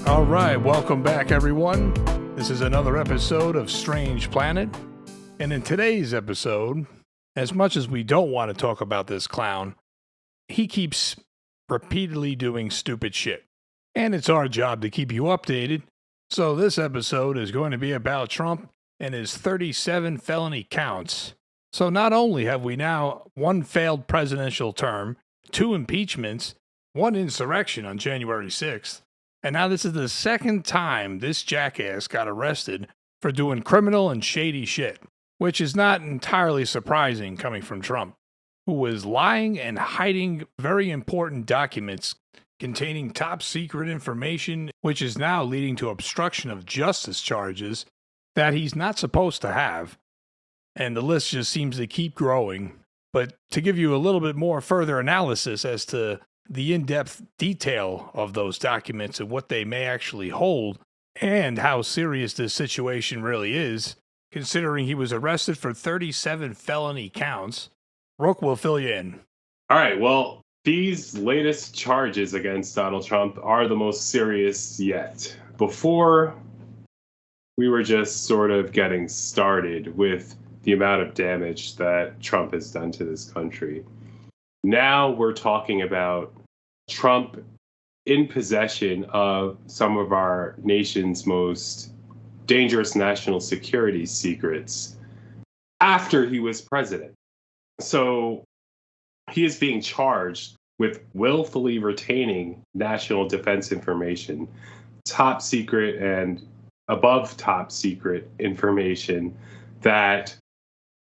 All right, welcome back, everyone. This is another episode of Strange Planet. And in today's episode, as much as we don't want to talk about this clown, he keeps repeatedly doing stupid shit. And it's our job to keep you updated. So this episode is going to be about Trump and his 37 felony counts. So not only have we now one failed presidential term, 2 impeachments, 1 insurrection on January 6th, and now this is the second time this jackass got arrested for doing criminal and shady shit, which is not entirely surprising coming from Trump, who was lying and hiding very important documents containing top secret information, which is now leading to obstruction of justice charges that he's not supposed to have. And the list just seems to keep growing. But to give you a little bit more further analysis as to the in-depth detail of those documents and what they may actually hold, and how serious this situation really is, considering he was arrested for 37 felony counts, Rook will fill you in. All right, well, these latest charges against Donald Trump are the most serious yet. Before, we were just sort of getting started with the amount of damage that Trump has done to this country. Now we're talking about Trump in possession of some of our nation's most dangerous national security secrets after he was president. So he is being charged with willfully retaining national defense information, top secret and above top secret information that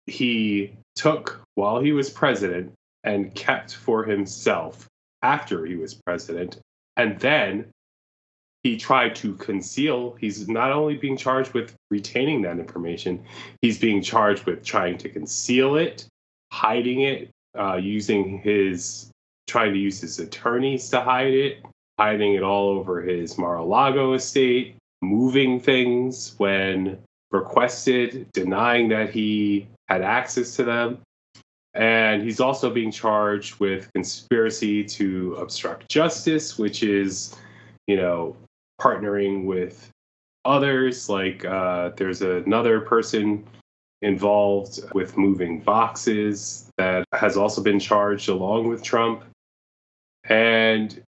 he took while he was president and kept for himself after he was president. And then he tried to conceal. He's not only being charged with retaining that information, he's being charged with trying to conceal it, hiding it, trying to use his attorneys to hide it, hiding it all over his Mar-a-Lago estate, moving things when requested, denying that he had access to them. And he's also being charged with conspiracy to obstruct justice, which is, partnering with others. Like there's another person involved with moving boxes that has also been charged along with Trump. And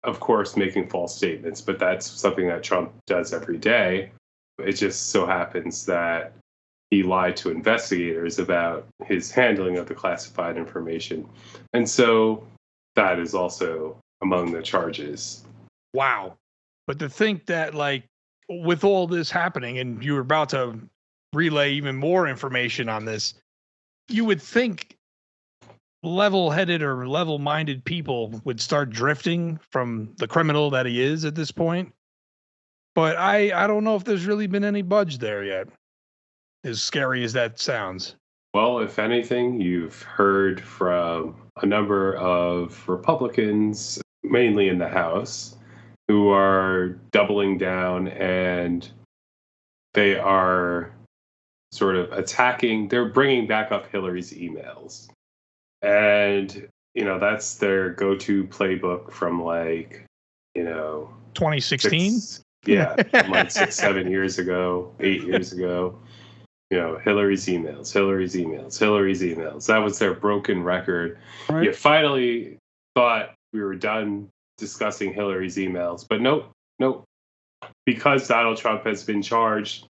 of course, making false statements. But that's something that Trump does every day. It just so happens that he lied to investigators about his handling of the classified information. And so that is also among the charges. Wow. But to think that, with all this happening, and you were about to relay even more information on this, you would think level-headed or level-minded people would start drifting from the criminal that he is at this point. But I don't know if there's really been any budge there yet, as scary as that sounds. Well, if anything, you've heard from a number of Republicans, mainly in the House, who are doubling down, and they are sort of attacking. They're bringing back up Hillary's emails. And, that's their go-to playbook from 2016? From 6, 7 years ago, 8 years ago. Hillary's emails. That was their broken record. Right. You finally thought we were done discussing Hillary's emails, but nope. Because Donald Trump has been charged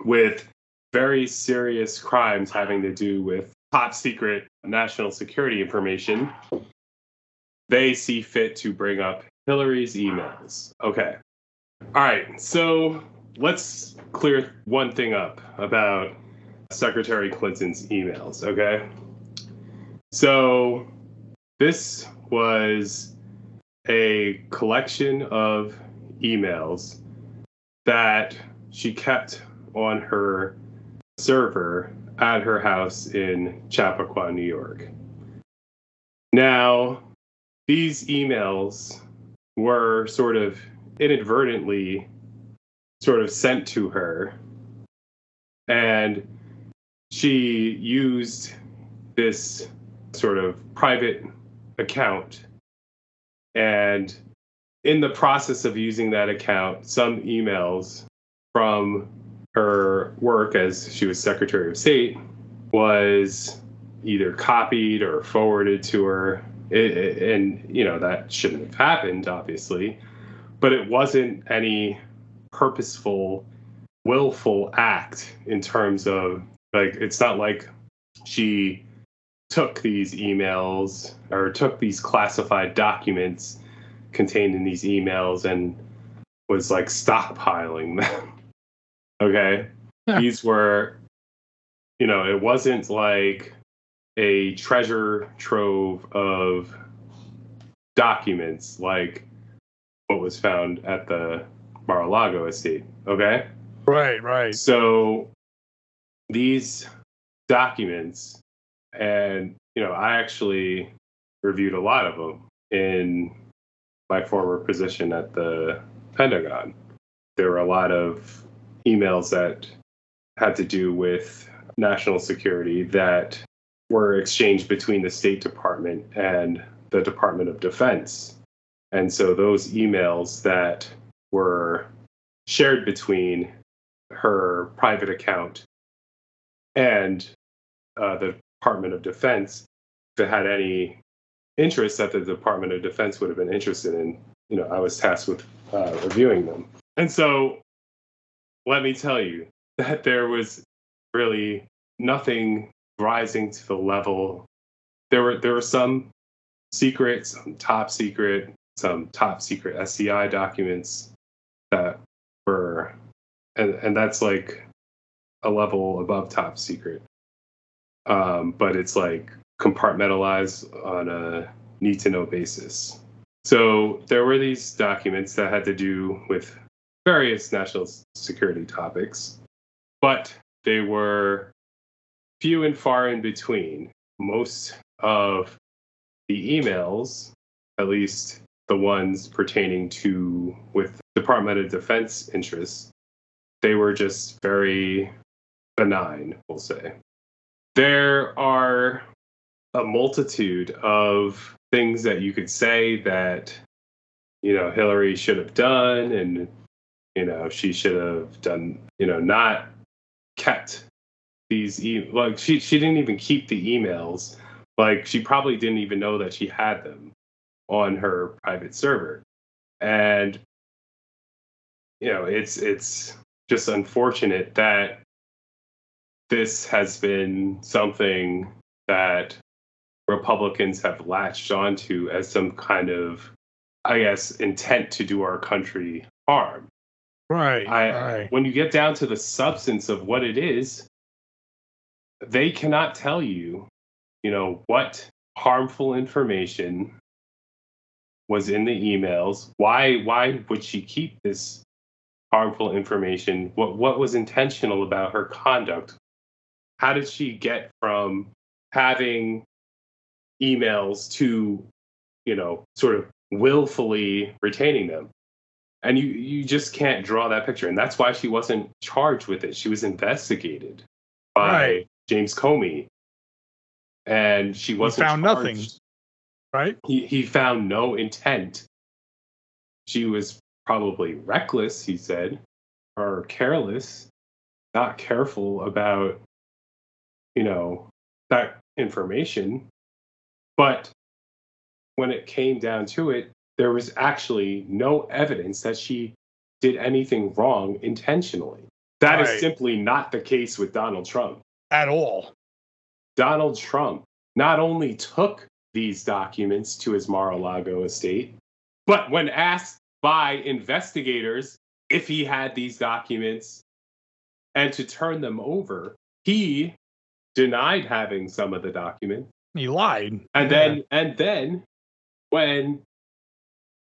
with very serious crimes having to do with top secret national security information, they see fit to bring up Hillary's emails. Okay. All right. So let's clear one thing up about Secretary Clinton's emails, okay? So this was a collection of emails that she kept on her server at her house in Chappaqua, New York. Now, these emails were sort of inadvertently sent to her, and she used this sort of private account and in the process of using that account, some emails from her work as she was Secretary of State was either copied or forwarded to her. And, that shouldn't have happened, obviously. But it wasn't any purposeful, willful act in terms of, it's not like she took these emails or took these classified documents contained in these emails and was stockpiling them. Okay. These were, it wasn't like a treasure trove of documents like what was found at the Mar-a-Lago estate. Okay. Right. So these documents, and, I actually reviewed a lot of them in my former position at the Pentagon. There were a lot of emails that had to do with national security that were exchanged between the State Department and the Department of Defense. And so those emails that were shared between her private account and the Department of Defense, if it had any interest that the Department of Defense would have been interested in, I was tasked with reviewing them. And so let me tell you that there was really nothing rising to the level. There were some secret, some top secret SCI documents that were, and that's like a level above top secret. But it's compartmentalized on a need to know basis. So there were these documents that had to do with various national security topics, but they were few and far in between. Most of the emails, at least the ones pertaining to with Department of Defense interests, they were just very benign, we'll say. There are a multitude of things that you could say that, Hillary should have done, and, she should have done, not kept these, she didn't even keep the emails. She probably didn't even know that she had them on her private server. And, it's just unfortunate that this has been something that Republicans have latched onto as some kind of, I guess, intent to do our country harm. Right. When you get down to the substance of what it is, they cannot tell you, what harmful information was in the emails. Why would she keep this harmful information? What was intentional about her conduct? How did she get from having emails to, sort of willfully retaining them? And you just can't draw that picture. And that's why she wasn't charged with it. She was investigated by James Comey. And she wasn't found charged. Nothing. Right? He found no intent. She was probably reckless, he said, or careless, not careful about, that information. But when it came down to it, there was actually no evidence that she did anything wrong intentionally. That is simply not the case with Donald Trump. At all. Donald Trump not only took these documents to his Mar-a-Lago estate, but when asked by investigators if he had these documents and to turn them over, he denied having some of the documents. He lied. And then when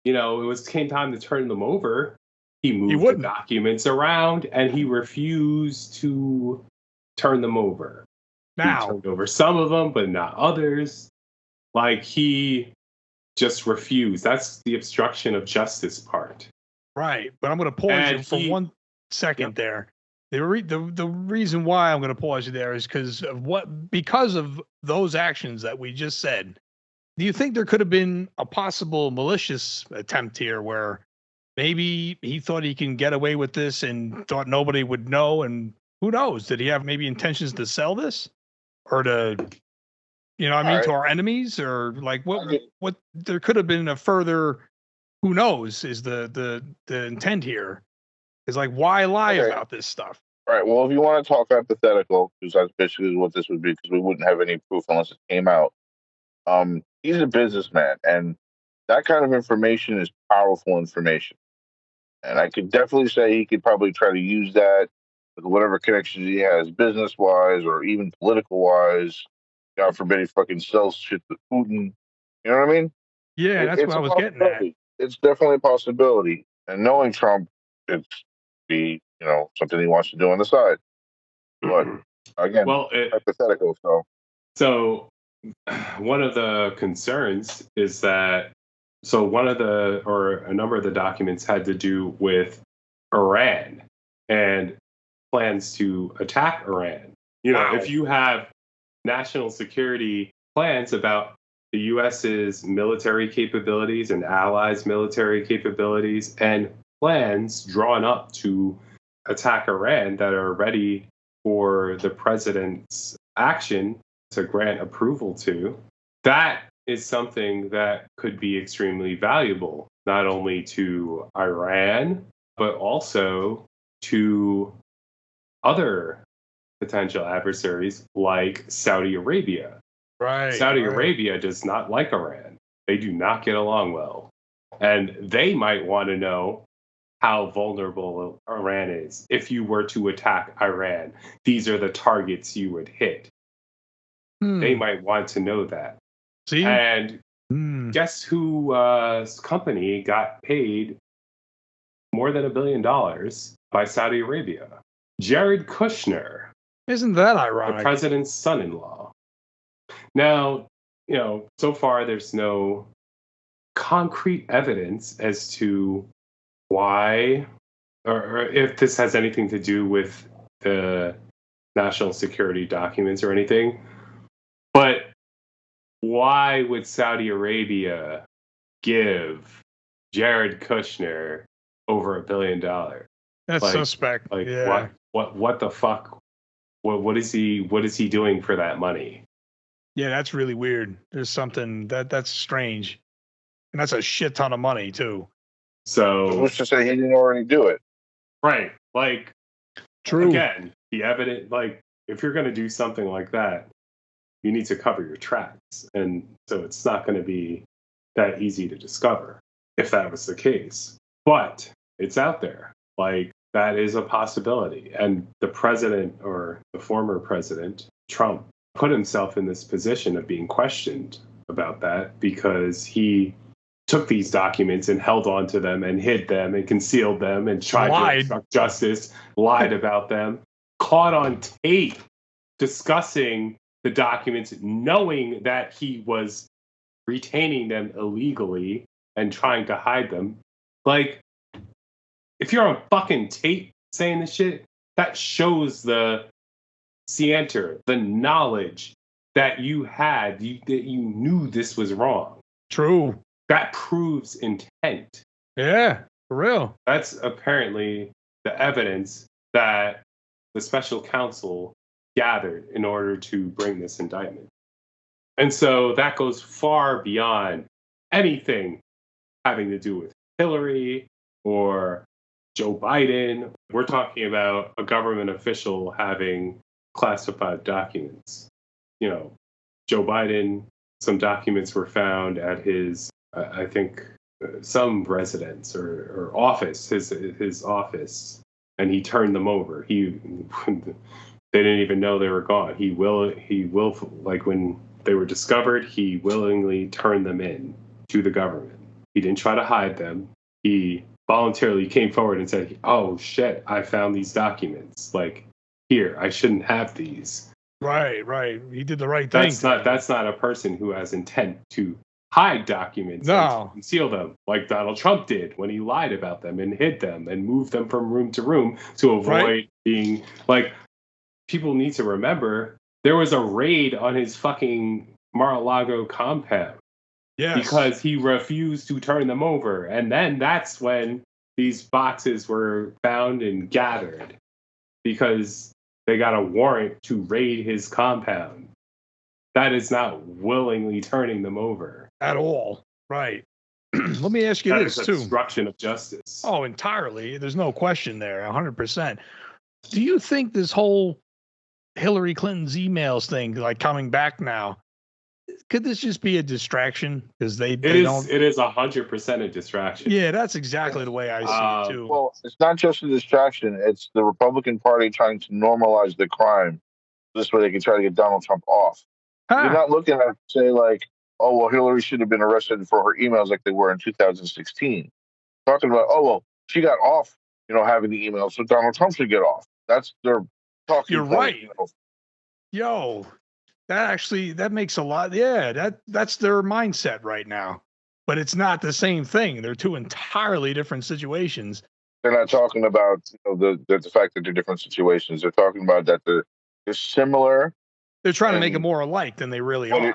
it came time to turn them over, he moved the documents around and he refused to turn them over. Now, he turned over some of them, but not others. He just refused. That's the obstruction of justice part. Right. But I'm going to pause you for 1 second there. The reason why I'm going to pause you there is because of those actions that we just said. Do you think there could have been a possible malicious attempt here where maybe he thought he can get away with this and thought nobody would know? And who knows? Did he have maybe intentions to sell this or to, what I All mean, right. to our enemies, or like I get- what there could have been a further, who knows, is the intent here. Is like, why lie Okay. about this stuff? All right. Well, if you want to talk hypothetical, because that's basically what this would be, because we wouldn't have any proof unless it came out. He's a businessman, and that kind of information is powerful information. And I could definitely say he could probably try to use that with whatever connections he has, business wise or even political wise. God forbid he fucking sells shit to Putin. You know what I mean? Yeah, that's It's what a I was getting at. possibility. It's definitely a possibility. And knowing Trump, it's something he wants to do on the side. But again, Well, hypothetical. so one of the concerns is that a number of the documents had to do with Iran and plans to attack Iran. Wow. If you have national security plans about the US's military capabilities and allies' military capabilities and plans drawn up to attack Iran that are ready for the president's action to grant approval to, that is something that could be extremely valuable, not only to Iran, but also to other potential adversaries like Saudi Arabia. Right. Saudi Arabia does not like Iran. They do not get along well. And they might want to know how vulnerable Iran is. If you were to attack Iran, these are the targets you would hit. They might want to know that. See? And guess whose company got paid more than $1 billion by Saudi Arabia? Jared Kushner. Isn't that ironic? The president's son-in-law. Now, so far there's no concrete evidence as to why, or if this has anything to do with the national security documents or anything. But why would Saudi Arabia give Jared Kushner over $1 billion? That's suspect. Yeah. What the fuck? What is he doing for that money? Yeah, that's really weird. There's something that's strange, and that's a shit ton of money too. So who's to say he didn't already do it? Right. Like, true. Again, the evidence. Like, if you're going to do something like that, you need to cover your tracks, and so it's not going to be that easy to discover if that was the case. But it's out there. Like, that is a possibility. And the president, or the former president, Trump, put himself in this position of being questioned about that because he took these documents and held on to them and hid them and concealed them and tried to obstruct justice, lied about them, caught on tape discussing the documents, knowing that he was retaining them illegally and trying to hide them. Like, if you're on fucking tape saying this shit, that shows the scienter, the knowledge that you had, that you knew this was wrong. True. That proves intent. Yeah, for real. That's apparently the evidence that the special counsel gathered in order to bring this indictment. And so that goes far beyond anything having to do with Hillary or Joe Biden. We're talking about a government official having classified documents. Joe Biden, some documents were found at his, I think, some residence or office, his office, and he turned them over. They didn't even know they were gone. He will, like when they were discovered, he willingly turned them in to the government. He didn't try to hide them. He voluntarily came forward and said, "Oh shit, I found these documents. Like, here, I shouldn't have these." Right. He did the right thing. That's not a person who has intent to hide documents and conceal them, like Donald Trump did when he lied about them and hid them and moved them from room to room to avoid being like. People need to remember there was a raid on his fucking Mar-a-Lago compound. Yes. because he refused to turn them over. And then that's when these boxes were found and gathered, because they got a warrant to raid his compound. That is not willingly turning them over. At all. Right. Let me ask you That this, is too. obstruction of justice. Oh, entirely. There's no question there. 100%. Do you think this whole Hillary Clinton's emails thing, like coming back now, could this just be a distraction? Because they don't. It is 100% a distraction. Yeah, that's exactly the way I see it, too. Well, it's not just a distraction. It's the Republican Party trying to normalize the crime. This way they can try to get Donald Trump off. You're not looking at, say, like, oh, well, Hillary should have been arrested for her emails like they were in 2016. Talking about, oh, well, she got off, having the emails, so Donald Trump should get off. That's their talking You're point, right. Yo, that makes a lot. Yeah, that's their mindset right now. But it's not the same thing. They're two entirely different situations. They're not talking about the fact that they're different situations. They're talking about that they're similar. They're trying to make it more alike than they really are.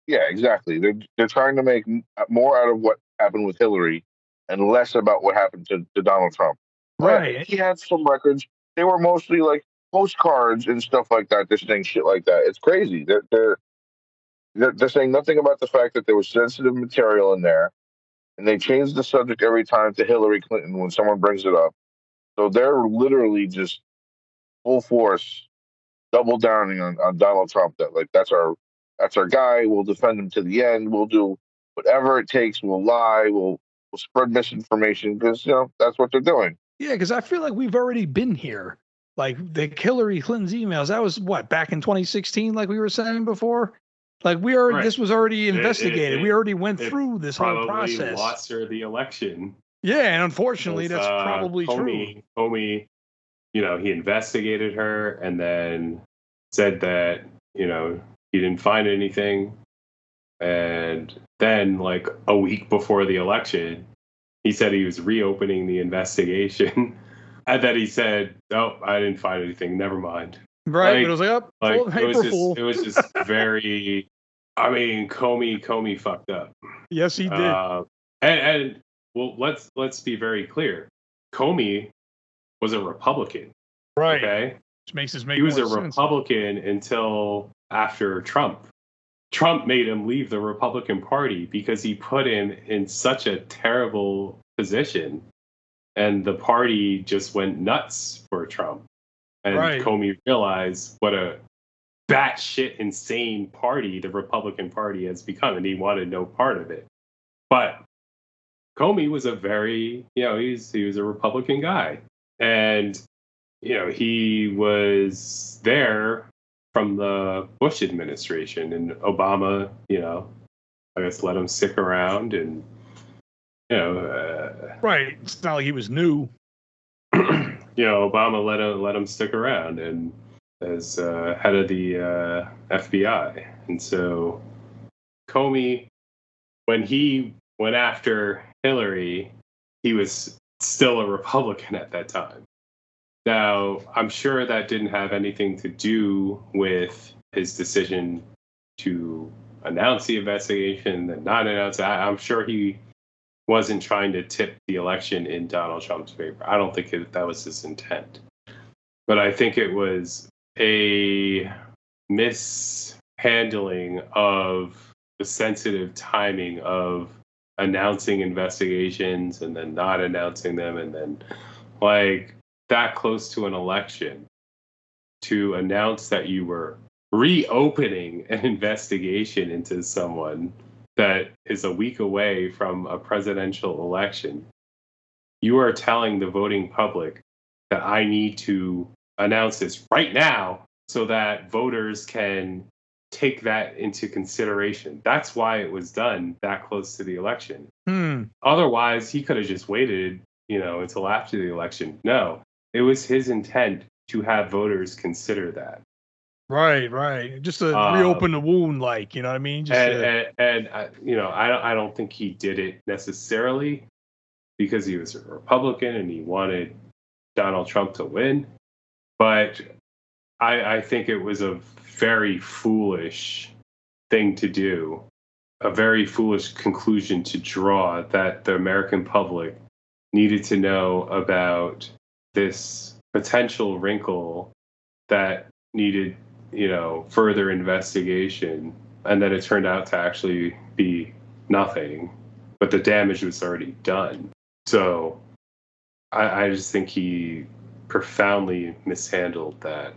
Yeah, exactly. They're trying to make more out of what happened with Hillary and less about what happened to Donald Trump. Right. But he had some records. They were mostly like postcards and stuff like that. They're saying shit like that. It's crazy. They're saying nothing about the fact that there was sensitive material in there, and they change the subject every time to Hillary Clinton when someone brings it up. So they're literally just full force double downing on Donald Trump. That's our guy. We'll defend him to the end. We'll do whatever it takes. We'll lie. We'll spread misinformation because that's what they're doing. Yeah, because I feel like we've already been here. Like the Hillary Clinton's emails. That was back in 2016, like we were saying before. Like this was already investigated. We already went through this whole process. Lost her the election. Yeah, and unfortunately, that's probably true. Comey, he investigated her and then said that he didn't find anything, and then like a week before the election, he said he was reopening the investigation, and then he said, "Oh, I didn't find anything. Never mind." Right, but it was like, it was just very. I mean, Comey fucked up. Yes, he did. And well, let's be very clear. Comey was a Republican, right? Okay, which makes this he was a Republican until after Trump. Trump made him leave the Republican Party because he put him in such a terrible position, and the party just went nuts for Trump. And Comey realized what a batshit insane party the Republican Party has become, and he wanted no part of it. But Comey was a very, he was a Republican guy, and he was there from the Bush administration, and Obama, I guess let him stick around, and right. It's not like he was new. Obama let him stick around and as head of the FBI. And so Comey, when he went after Hillary, he was still a Republican at that time. Now, I'm sure that didn't have anything to do with his decision to announce the investigation and not announce it. I'm sure he wasn't trying to tip the election in Donald Trump's favor. I don't think that was his intent. But I think it was a mishandling of the sensitive timing of announcing investigations and then not announcing them, and then like that close to an election to announce that you were reopening an investigation into someone that is a week away from a presidential election. You are telling the voting public that I need to announce this right now so that voters can take that into consideration. That's why it was done that close to the election. Otherwise, he could have just waited, until after the election. No, it was his intent to have voters consider that. Right. Just to reopen the wound, like, you know what I mean? Just I don't think he did it necessarily because he was a Republican and he wanted Donald Trump to win. But I think it was a very foolish thing to do a very foolish conclusion to draw that the American public needed to know about this potential wrinkle that needed, further investigation, and that it turned out to actually be nothing, but the damage was already done. So I just think he profoundly mishandled that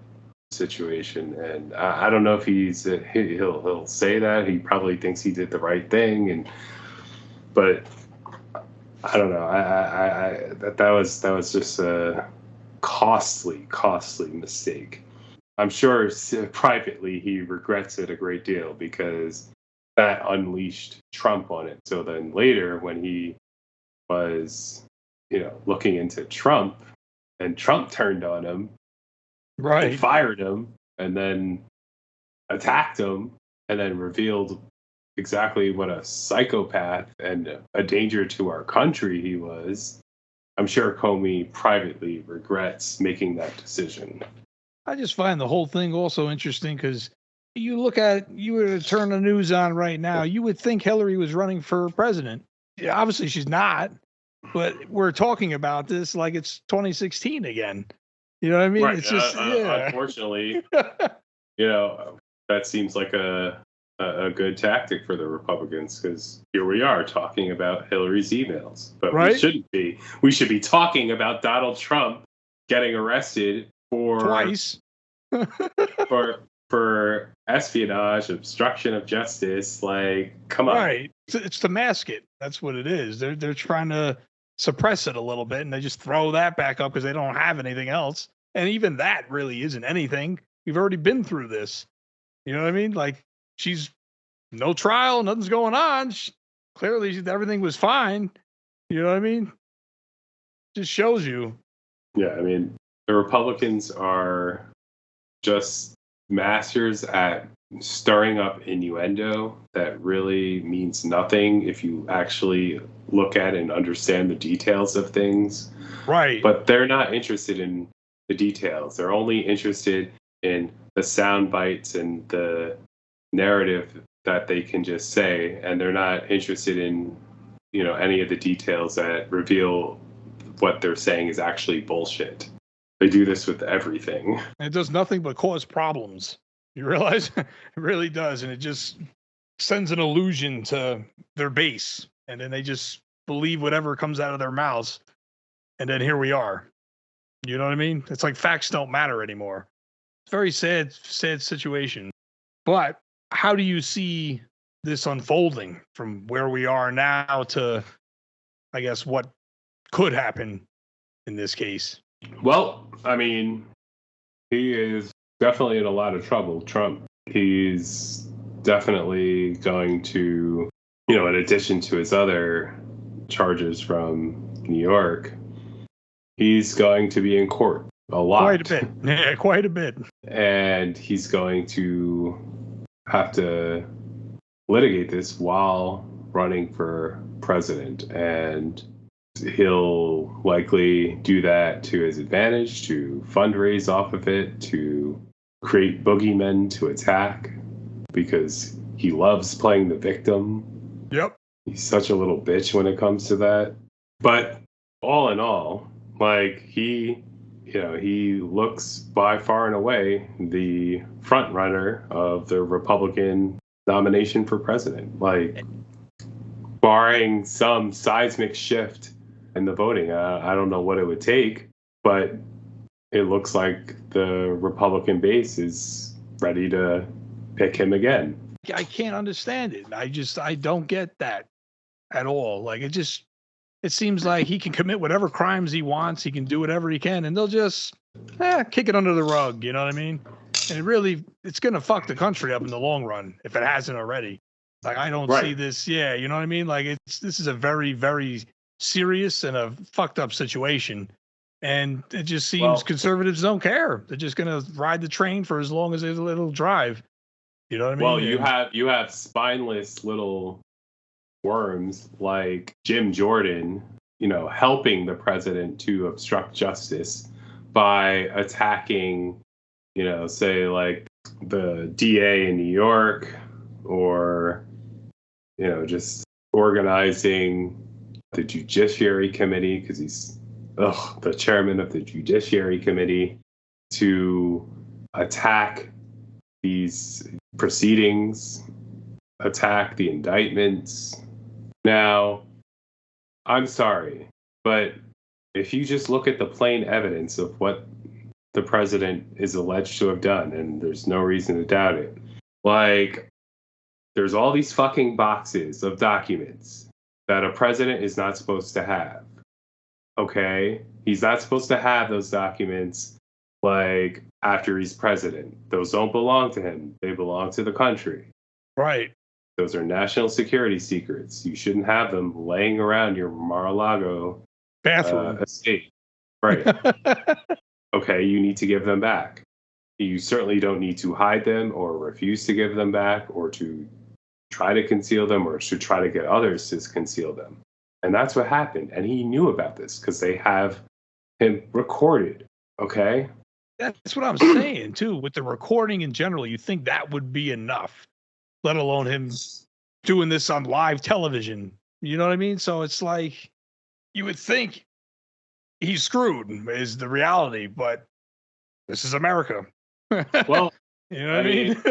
situation, and I don't know if he'll say that he probably thinks he did the right thing, but I don't know. That was just a costly mistake. I'm sure privately he regrets it a great deal because that unleashed Trump on it. So then later, when he was, looking into Trump, and Trump turned on him, right, and fired him, and then attacked him, and then revealed exactly what a psychopath and a danger to our country he was. I'm sure Comey privately regrets making that decision. I just find the whole thing also interesting because you were to turn the news on right now, you would think Hillary was running for president. Yeah, obviously she's not, but we're talking about this like it's 2016 again. You know what I mean? Right. It's just, unfortunately, that seems like a good tactic for the Republicans, because here we are talking about Hillary's emails, but right? We shouldn't be. We should be talking about Donald Trump getting arrested for twice for espionage, obstruction of justice. Like, come on. Right. It's to mask it. That's what it is. They're trying to suppress it a little bit, and they just throw that back up because they don't have anything else. And even that really isn't anything. We've already been through this. You know what I mean? Like, she's no trial, nothing's going on. Clearly, everything was fine. You know what I mean? Just shows you. Yeah, I mean, the Republicans are just masters at stirring up innuendo that really means nothing if you actually look at and understand the details of things. Right. But they're not interested in the details. They're only interested in the sound bites and the narrative that they can just say, and they're not interested in, any of the details that reveal what they're saying is actually bullshit. They do this with everything. And it does nothing but cause problems. You realize? It really does. And it just sends an illusion to their base. And then they just believe whatever comes out of their mouths. And then here we are. You know what I mean? It's like facts don't matter anymore. It's a very sad situation. But how do you see this unfolding from where we are now to, I guess, what could happen in this case? Well, I mean, he is definitely in a lot of trouble, Trump. He's definitely going to, in addition to his other charges from New York, he's going to be in court a lot. Quite a bit. Yeah, quite a bit. And he's going to have to litigate this while running for president. And he'll likely do that to his advantage, to fundraise off of it, to create boogeymen to attack, because he loves playing the victim. Yep. He's such a little bitch when it comes to that. But all in all, like, he looks by far and away the front runner of the Republican nomination for president. Like, barring some seismic shift in the voting, I don't know what it would take, but it looks like the Republican base is ready to pick him again. I can't understand it. I don't get that at all. Like, it seems like he can commit whatever crimes he wants. He can do whatever he can, and they'll just kick it under the rug. You know what I mean? And it's going to fuck the country up in the long run if it hasn't already. Like, I don't see this. Yeah, you know what I mean? Like, this is a very, very serious and a fucked up situation. And it just seems conservatives don't care. They're just going to ride the train for as long as it'll drive. You know what I mean? Well, you have spineless little worms like Jim Jordan, helping the president to obstruct justice by attacking, say, like the DA in New York, or just organizing the Judiciary Committee, because he's the chairman of the Judiciary Committee, to attack these proceedings, attack the indictments. Now, I'm sorry, but if you just look at the plain evidence of what the president is alleged to have done, and there's no reason to doubt it, like, there's all these fucking boxes of documents that a president is not supposed to have. Okay? He's not supposed to have those documents, like, after he's president. Those don't belong to him. They belong to the country. Right. Those are national security secrets. You shouldn't have them laying around your Mar-a-Lago bathroom estate. Right. Okay, you need to give them back. You certainly don't need to hide them or refuse to give them back or to try to conceal them or to try to get others to conceal them. And that's what happened. And he knew about this because they have him recorded. Okay? That's what I'm saying, too. With the recording in general, you think that would be enough, let alone him doing this on live television. You know what I mean? So it's like, you would think he's screwed, is the reality, but this is America. Well, you know what I mean?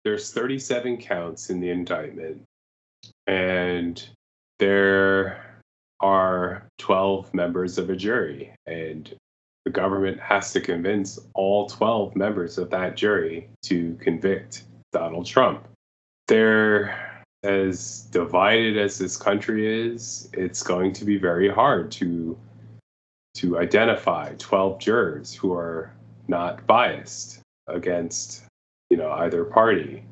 There's 37 counts in the indictment, and there are 12 members of a jury, and the government has to convince all 12 members of that jury to convict Donald Trump. They're as divided as this country is. It's going to be very hard to identify 12 jurors who are not biased against, either party.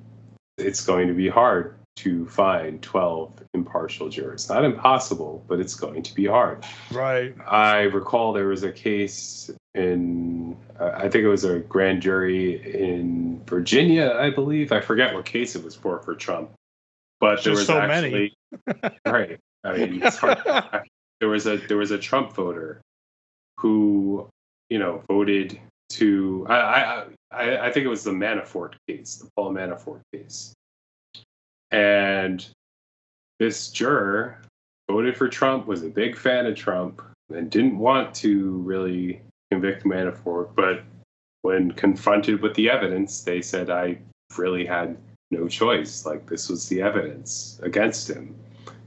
It's going to be hard to find 12 impartial jurors. Not impossible, but it's going to be hard. Right. I recall there was a case in, I think it was a grand jury in Virginia, I believe. I forget what case it was for Trump. But there was so actually many. Right. I mean, it's hard. There was a Trump voter who, voted to. I think it was the Manafort case, the Paul Manafort case, and this juror voted for Trump, was a big fan of Trump, and didn't want to really convict Manafort, but when confronted with the evidence, they said, I really had no choice. Like, this was the evidence against him.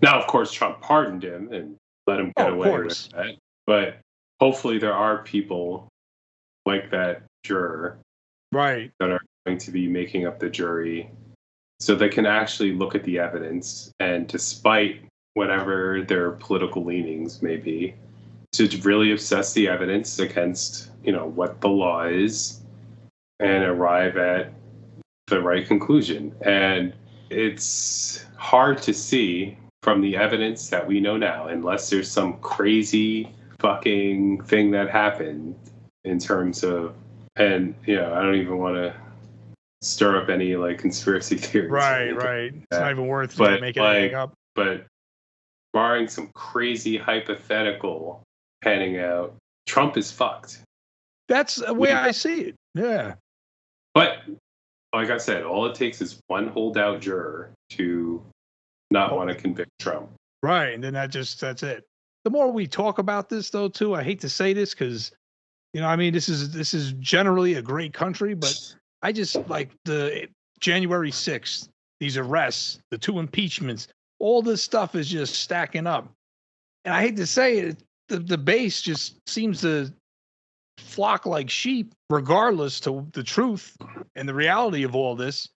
Now, of course, Trump pardoned him and let him get away with that. But hopefully there are people like that juror, right, that are going to be making up the jury so they can actually look at the evidence, and despite whatever their political leanings may be, to really assess the evidence against, what the law is and arrive at the right conclusion. And it's hard to see from the evidence that we know now, unless there's some crazy fucking thing that happened in terms of, and, I don't even want to stir up any conspiracy theories. Right. It's not even worth making anything up. But barring some crazy hypothetical panning out, Trump is fucked. That's the way I see it. Yeah. But like I said, all it takes is one holdout juror to not want to convict Trump. Right. And then that's it. The more we talk about this, though, too, I hate to say this because, this is generally a great country, but I just like the January 6th, these arrests, the 2 impeachments, all this stuff is just stacking up. And I hate to say it, the base just seems to flock like sheep, regardless to the truth and the reality of all this.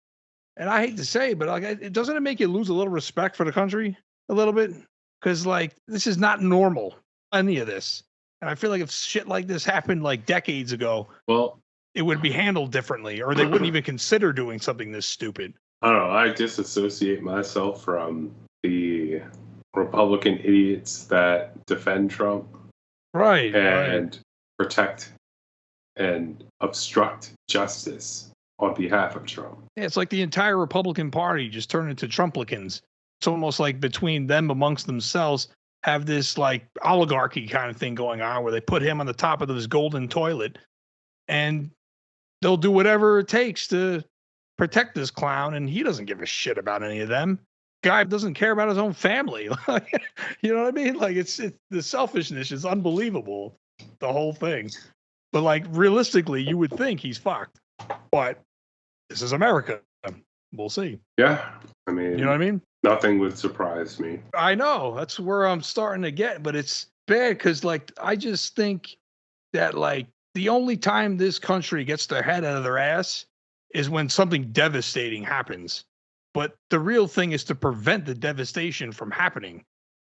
And I hate to say it, but it doesn't it make you lose a little respect for the country a little bit? Because this is not normal, any of this. And I feel like if shit like this happened decades ago, well, it would be handled differently, or they wouldn't even consider doing something this stupid. I don't know. I disassociate myself from the Republican idiots that defend Trump. Right. And protect and obstruct justice on behalf of Trump. Yeah, it's like the entire Republican Party just turned into Trumplicans. It's almost like between them amongst themselves have this oligarchy kind of thing going on where they put him on the top of this golden toilet and they'll do whatever it takes to protect this clown, and he doesn't give a shit about any of them. guy doesn't care about his own family. You know what I mean? Like it's the selfishness is unbelievable, the whole thing. But like realistically, you would think he's fucked. But this is America. We'll see. Yeah. I mean, you know what I mean? Nothing would surprise me. I know. That's where I'm starting to get, but it's bad because like I just think that like the only time this country gets their head out of their ass is when something devastating happens. But the real thing is to prevent the devastation from happening.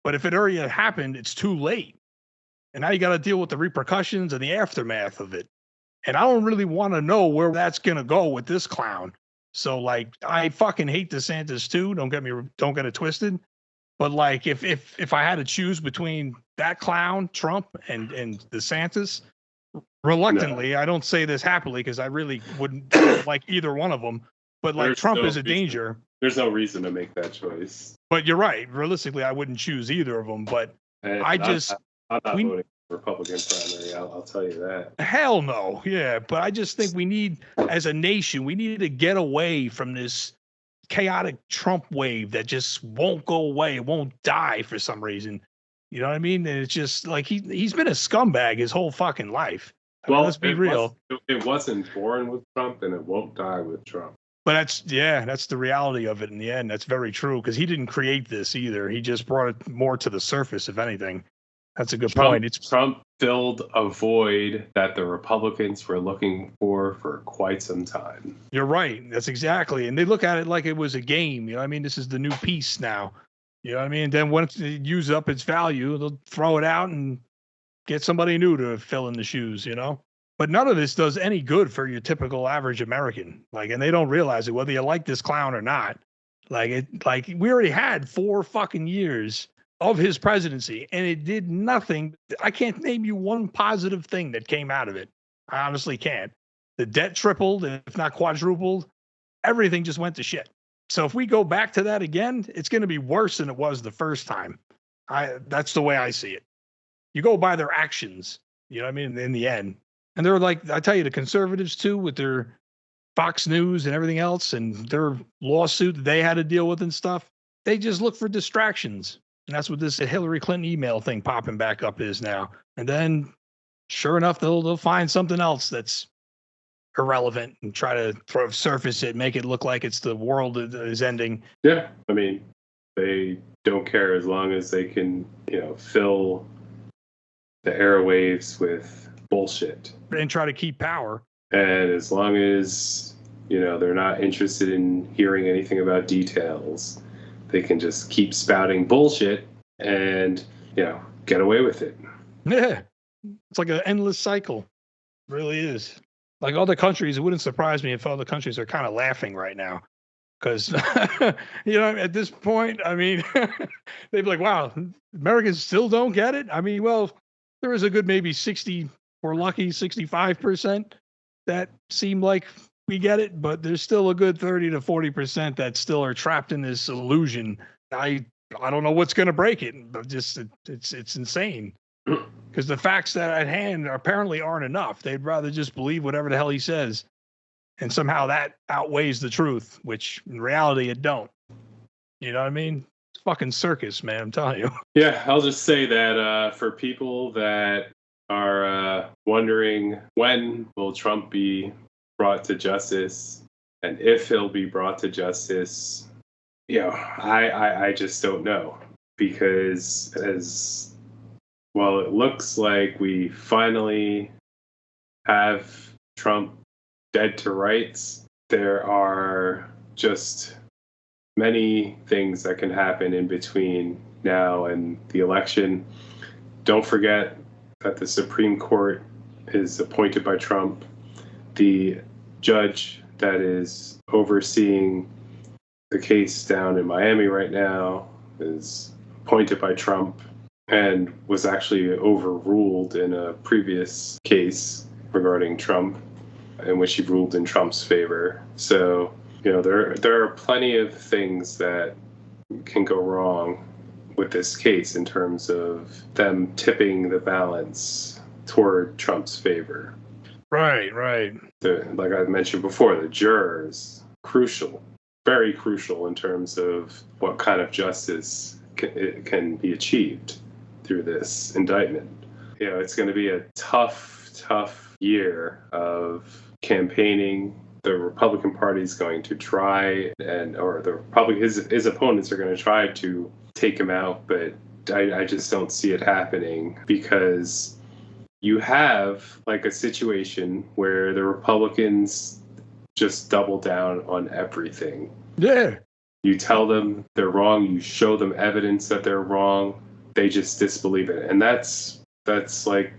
But if it already had happened, it's too late. And now you got to deal with the repercussions and the aftermath of it. And I don't really want to know where that's going to go with this clown. So like, I fucking hate DeSantis too. Don't get it twisted. But like, if I had to choose between that clown, Trump, and DeSantis, reluctantly, I don't say this happily because I really wouldn't like either one of them. But like, Trump is a danger. There's no reason to make that choice. But you're right. Realistically, I wouldn't choose either of them. But I'm not voting for Republican primary. I'll tell you that. Hell no. Yeah. But I just think we need, as a nation, we need to get away from this chaotic Trump wave that just won't go away. It won't die for some reason. You know what I mean? And it's just like he's been a scumbag his whole fucking life. I mean, let's be real. It wasn't born with Trump and it won't die with Trump. But that's the reality of it in the end. That's very true because he didn't create this either. He just brought it more to the surface, if anything. That's a good point. Trump filled a void that the Republicans were looking for quite some time. You're right. That's exactly. And they look at it like it was a game. You know what I mean? This is the new piece now. You know what I mean? And then once it uses up its value, they'll throw it out and get somebody new to fill in the shoes, you know? But none of this does any good for your typical average American. Like, and they don't realize it, whether you like this clown or not. Like we already had 4 fucking years of his presidency, and it did nothing. I can't name you one positive thing that came out of it. I honestly can't. The debt tripled, if not quadrupled. Everything just went to shit. So if we go back to that again, it's going to be worse than it was the first time. That's the way I see it. You go by their actions, you know what I mean, in the end. And they're like, I tell you, the conservatives too, with their Fox News and everything else, and their lawsuit that they had to deal with and stuff, they just look for distractions. And that's what this Hillary Clinton email thing popping back up is now. And then, sure enough, they'll find something else that's irrelevant and try to surface it, make it look like it's the world is ending. Yeah, I mean, they don't care as long as they can, fill the airwaves with bullshit and try to keep power. And as long as, they're not interested in hearing anything about details, they can just keep spouting bullshit and, get away with it. Yeah. It's like an endless cycle. It really is. Like other countries, it wouldn't surprise me if other countries are kind of laughing right now. Because, at this point, I mean, they'd be like, wow, Americans still don't get it? I mean, well, there is a good maybe 60, we're lucky, 65% that seem like we get it, but there's still a good 30 to 40% that still are trapped in this illusion. I don't know what's going to break it, but just it's insane. Because the facts that at hand apparently aren't enough. They'd rather just believe whatever the hell he says. And somehow that outweighs the truth, which in reality it don't. You know what I mean? It's fucking circus, man, I'm telling you. Yeah, I'll just say that for people that are wondering when will Trump be brought to justice and if he'll be brought to justice, I just don't know. Because it looks like we finally have Trump dead to rights, there are just many things that can happen in between now and the election. Don't forget that the Supreme Court is appointed by Trump. The judge that is overseeing the case down in Miami right now is appointed by Trump and was actually overruled in a previous case regarding Trump, in which he ruled in Trump's favor. So, there are plenty of things that can go wrong with this case in terms of them tipping the balance toward Trump's favor. Right. Like I mentioned before, the jurors, crucial. very crucial in terms of what kind of justice can be achieved through this indictment. It's going to be a tough year of campaigning. The Republican Party is going to try, his opponents are going to try to take him out, but I just don't see it happening, because you have like a situation where the Republicans just double down on everything. Yeah. You tell them they're wrong, you show them evidence that they're wrong, they just disbelieve it. And that's like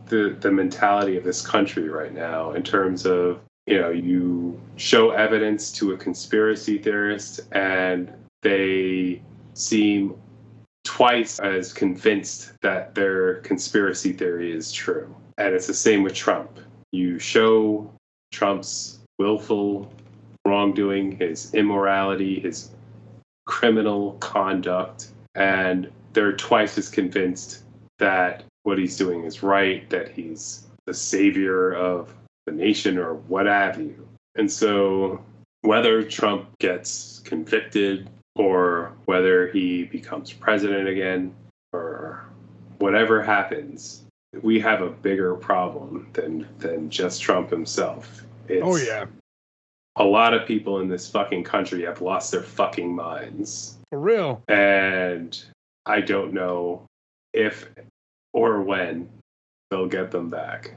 the mentality of this country right now, in terms of, you show evidence to a conspiracy theorist and they seem twice as convinced that their conspiracy theory is true. And it's the same with Trump. You show Trump's willful wrongdoing, his immorality, his criminal conduct, and they're twice as convinced that what he's doing is right, that he's the savior of the nation or what have you. And so whether Trump gets convicted or whether he becomes president again or whatever happens, we have a bigger problem than just Trump himself. A lot of people in this fucking country have lost their fucking minds. For real. And I don't know if or when they'll get them back.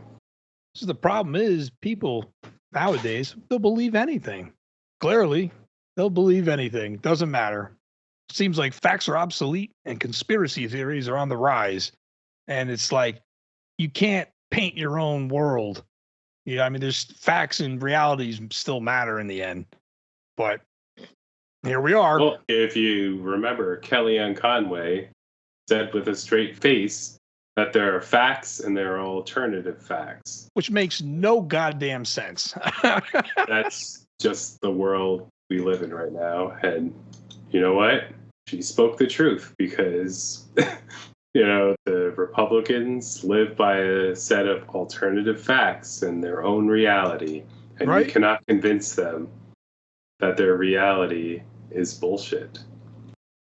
So the problem is, people nowadays, they'll believe anything. Clearly, they'll believe anything. Doesn't matter. Seems like facts are obsolete and conspiracy theories are on the rise. And it's like, you can't paint your own world. There's facts and realities still matter in the end. But here we are. Well, if you remember, Kellyanne Conway said with a straight face that there are facts and there are alternative facts. Which makes no goddamn sense. That's just the world we live in right now. And you know what? She spoke the truth, because the Republicans live by a set of alternative facts and their own reality. And right? You cannot convince them that their reality is bullshit.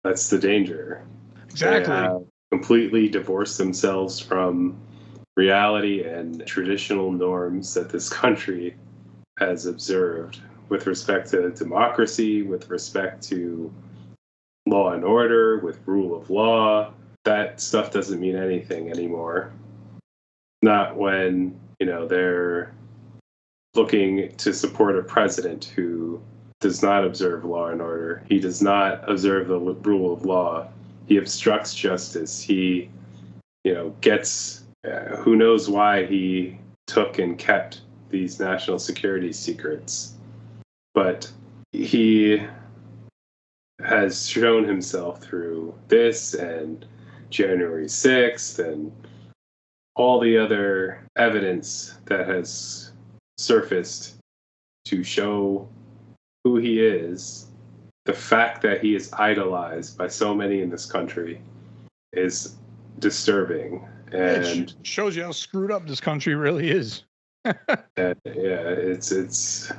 That's the danger. Exactly. They have completely divorced themselves from reality and traditional norms that this country has observed with respect to democracy, with respect to law and order, with rule of law. That stuff doesn't mean anything anymore. Not when, they're looking to support a president who does not observe law and order. He does not observe the rule of law. He obstructs justice. He, gets, who knows why he took and kept these national security secrets. But he has shown himself through this and January 6th and all the other evidence that has surfaced to show who he is. The fact that he is idolized by so many in this country is disturbing. And it shows you how screwed up this country really is. It's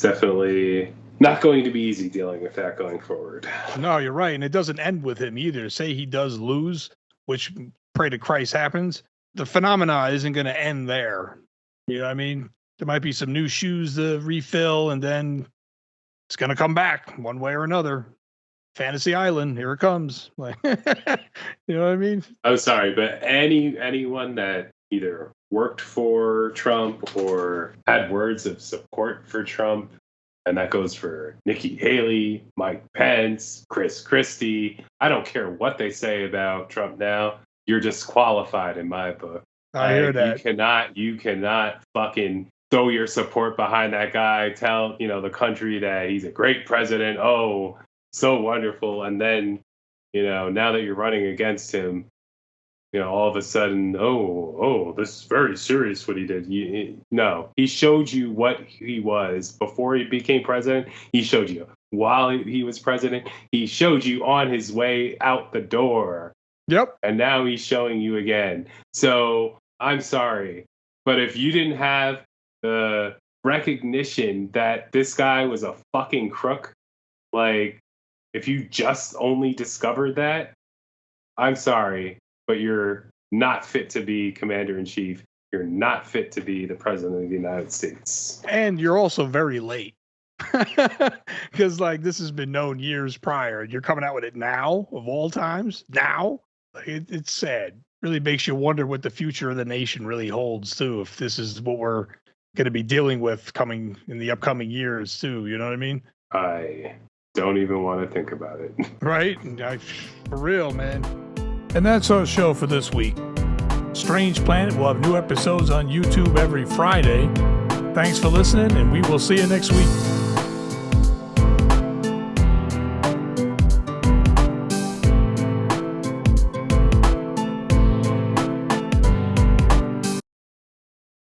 definitely not going to be easy dealing with that going forward. No, you're right. And it doesn't end with him either. Say he does lose, which pray to Christ happens, the phenomena isn't going to end there. You know what I mean? There might be some new shoes to refill, and then it's going to come back one way or another. Fantasy Island, here it comes. You know what I mean? I'm sorry, but anyone that either worked for Trump or had words of support for Trump, and that goes for Nikki Haley, Mike Pence, Chris Christie. I don't care what they say about Trump now. You're disqualified in my book. I hear that. You cannot fucking throw your support behind that guy. Tell the country that he's a great president. Oh, so wonderful. And then now that you're running against him, all of a sudden, this is very serious what he did. No, he showed you what he was before he became president. He showed you while he was president. He showed you on his way out the door. Yep. And now he's showing you again. So I'm sorry, but if you didn't have the recognition that this guy was a fucking crook Like, if you just only discovered that, I'm sorry, but you're not fit to be commander in chief. You're not fit to be the president of the United States. And you're also very late. Because, like, this has been known years prior. You're coming out with it now, of all times? Now? Like, it's sad. Really makes you wonder what the future of the nation really holds, too, if this is what we're going to be dealing with coming in the upcoming years, too. You know what I mean? I don't even want to think about it. Right? For real, man. And that's our show for this week. Strange Planet will have new episodes on YouTube every Friday. Thanks for listening, and we will see you next week.